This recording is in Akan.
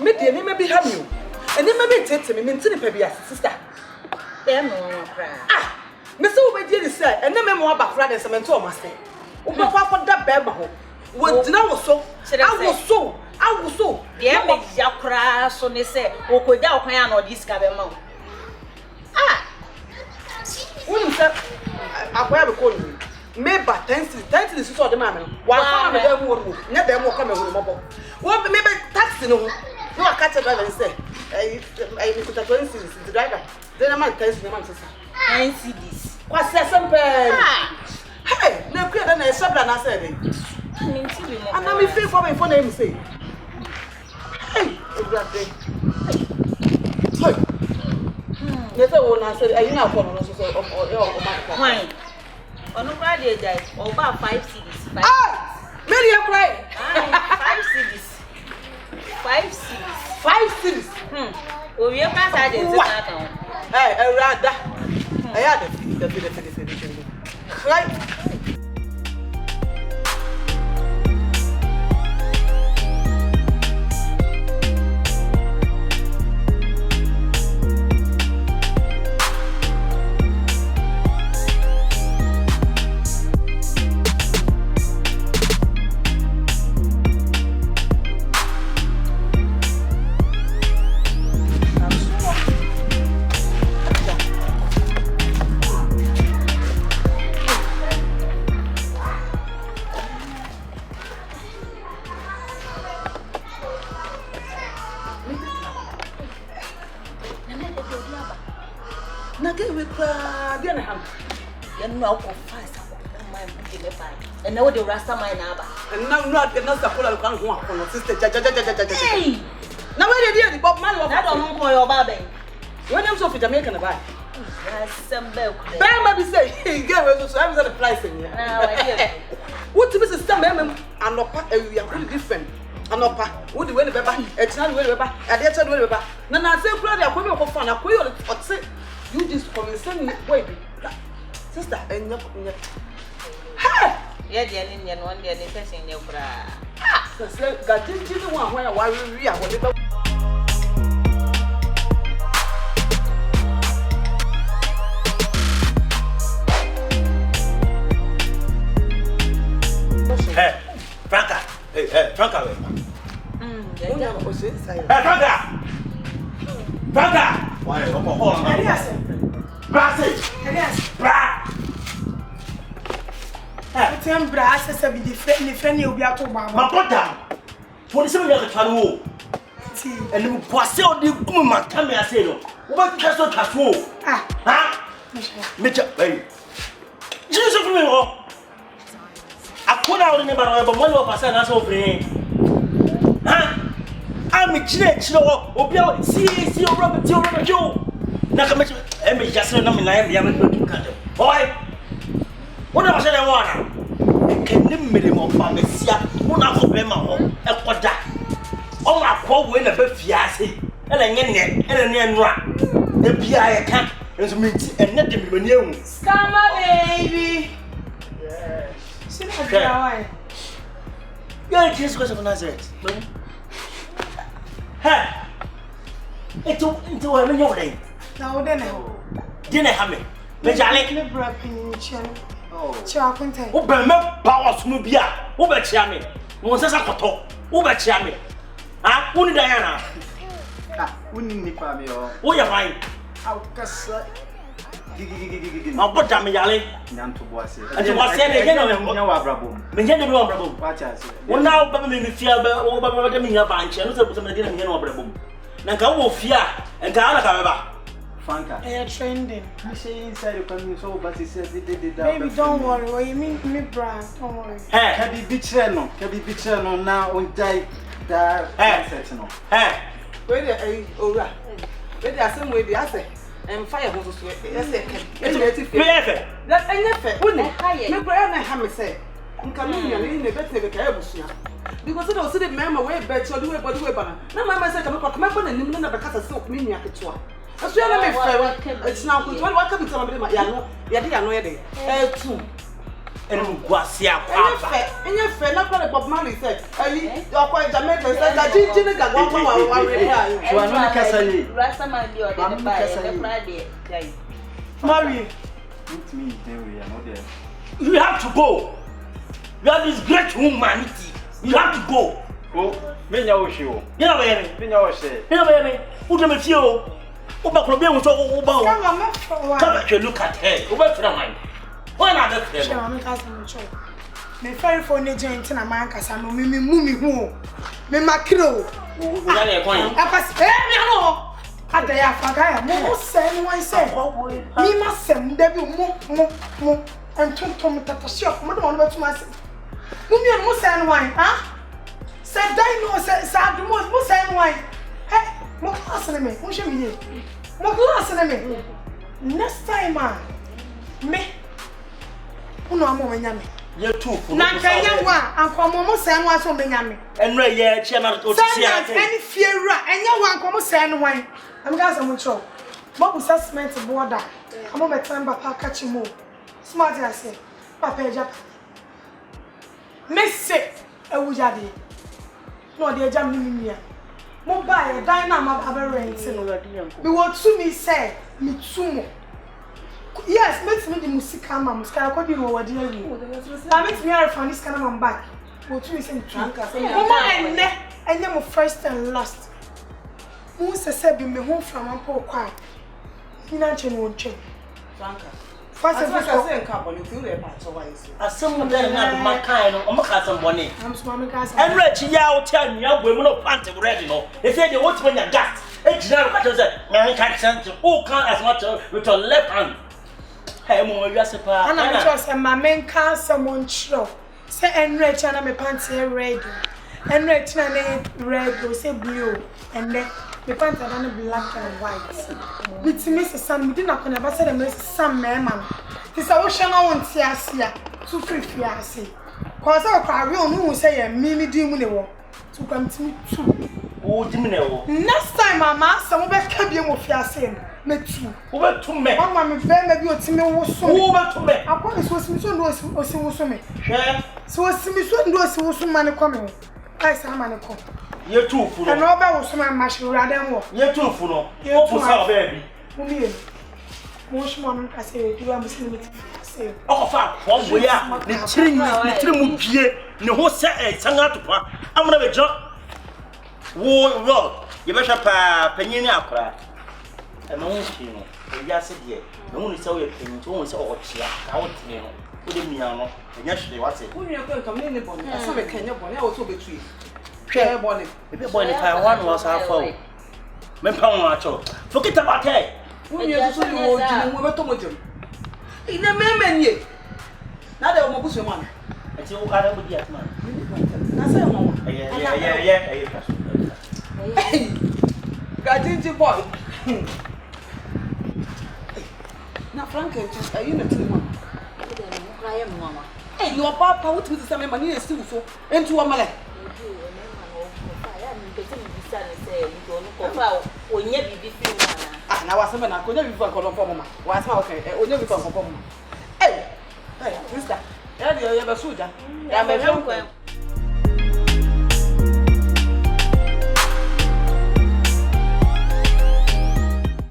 Me de ni me bi ha me o. Eni me bi tete me ntini pa bi sister. Dem no kra. Ah, me se wo be die ni say, ene me mo aba fra de se me nto o ma se. Wo ba kwa da be ma ho. Wo dina wo so. Awo so. De me ya kra so ne se wo koja okwan ya na odi sika be ma wo. Ah. Wonu se akwaya be ko ni. Me ba 10 so de ma me. Wa fa me dem wo ru. Nya dem wo ka me wo mo bo. Wo me be taxi no. No aka che driver say. Me kuta 20 cedis the driver. Then am 10 cedis man sasa. 10 cedis. Kwa se sempe. Hey, na kuya na e sabra na say dey. Minti bi mo. Ana me feel for me for na him say. Hey, exactly. Hey. Yes, I want to say, you know, oh, my. Ono kwa de jai, o ba 5 cedis. Ah! Mary cry. 5 cedis. 5 cedis. 5 cedis. O wie ka sa de se na kan. Eh, rada. I had the right. And now the rasta my naba. And now not the nurse for the sister. Hey! Now where did the Bob Marley? I don't know your baby. When I'm so for Jamaican buy. Yes, some bell. Maybe say, he gave us so I was at the price in here. What to Mrs. Stammer and Opa, we are really different. And Opa, would the way the baby, it's not way back, and that's a way back. Now I say, Brother, I come for fun, I quit or say, you just come and send me, wait, sister, and not. Ha! Yeah, the Indian one, the person in your bra. Ah, so got this one where we are, whatever. Hey, Franca. Hey, Franca. Franca. Franca. Why? Hold on. Yes. Bra. Tem braço essa be different you be at home. My brother. For the 7 years of travel. See. And you pass out the woman come here say no. What just not casu? Ah. Mecha. Hey. Jesus for me. Akona odi ne baro ebo mo no pasa na so free. Ha? Ami chire obi a si Robert yo. Na ka mecha e me jasre na me na ya me do ka dem. Oi. Wona ba se dem wana. Ken mmere mo fa mesia. Wona ko be ma ho e koda. O ma ko we na ba fiase. E na nye ne nura. E bia ye ka. Enso me ti enne de me mani ehu. Scammer baby. Okay. Yeah, just go to Nazareth. Hey, into a million day. Now then, Didn't have me. Majalik, oh, Chakunte. who remember Powers Mubia, who bet Yami, was a coto, who bet Yami. Ah, who Diana? Wouldn't nip me or Who you find? outcast. I'll put Jammy Yali. Nanto was it. And you was saying again on Brabum. Begin to be on Brabum. Watch us. Well, now, Baby, me fear over the Mina Banch, and some didn't know Brabum. Nanka will fear and Gala Caraba. Franca. They are trending. You say inside you can use so, but he says it did that. Baby, don't worry. What you mean, me, brand? Don't worry. Hey, can be bicheno. Can be bicheno now on die. That hey. Where the Ora? Where the same way the answer. And fire was to yes, that I never wouldn't me brand I have me say. And come in the better because it was the member way better do it by the way banner. No, my said, I'm come up and you never cut a silk mini at it. That's why I'm it's now good. What come to somebody, my yano, Yadi, I know. 2. and Guasia. And your friend, not what Bob Marley said. Your point, Jamaica said that Gina got one. Rasta might be on the Friday. Mary. Put me there, we are not there. You have to go. You have this great humanity. You have to go. Oh, Menya Oshio. You know, Menya Oshe. you know, who do you feel? Uba Colombian was all about. Come back and look at her. Uba to the mind. Why not the Sure, I'm casting the show. Me ferry for the joint in America, so no, me mummy who. Me macro. I pass. No. At the Africa, more send one say. Me must send Debbie more. And Tom Tata shop. Mother on what must. Mummy and Musa and wine, huh? Said Dino said the most send wine. Hey, more class than me. Who should be here? More class than me. Next time, man. Me. Who know I'm on Yammy? You're too. Nanka one, and come almost send one from Yammy. And Ray, yeah, Chairman, any fear, and you want come send wine. I'm going to control. What was that meant to border? I'm on my time, Papa catch you more. Smart, I say. Papa, Jap. Miss sick, a wujadi. No, dear Jamie. Mobile, dynamo, other rains. We want to me say, me too. Yes, makes me the music come on, Scar, what you know what dear you. That makes me out from this kind of back. What you say, and then first and last. Who said, be me home from a poor quiet. You know, won't change. First of all, I carbon, you feel a part of why as someone that not my kind of Macassan Bonnie. I'm swimming gas. And Reggie, I'll tell you, women of Panther already know. They say they want when you're gas. It's not what I said, man can't send you all can't as much with your left hand. Hey, more Jessica. And I'm just a man can't someone show. Say, and Rich and I'm a panty red. And Rich and red, or say blue. And then the pants are only black and white. With Mrs. Sam, we did not never say the Mrs. Sam, man. This ocean I won't see us here. Too free, I see. Cause I'll cry, who say a mimi demon to come to me too. Oh, Dimino. Next time, Mamma, some of us can be more fiancé. Me too. Over to me. One mammy, maybe your team was so over to me. I promise was me so no, or see what's me. So was me so no, see what's money coming. I say, man, come. You're too full. And all that was my machine rather than what. You're too full. You're too full, baby. Most morning, I say, you are missing it. Oh, fuck, one way out. The trim, no whole set, sang out to pa. I'm gonna be drunk. Whoa, roll. You better penny cry. And no one, you know, yes, dear. No one is so your penny to always all cheer. I want to know. Put in me on, and yesterday, what's it? When you're going to come in the bonnet, I saw a Kenya bonnet, I was so between. Share bonnet. If you're going to find one was our fault. Men pound, forget about it. When you're so old, you were to in the man, ye. Now they will push one. Until you got with the man. That's a Yeah. Got into boy. Now, Frank, are you not one? I am Mamma. Hey, your papa would be some money is still so into a malay. Ah, now I said, I could never be for Colombo. Why, okay, or never for Colombo. Hey, sister, you're a soldier. I'm a young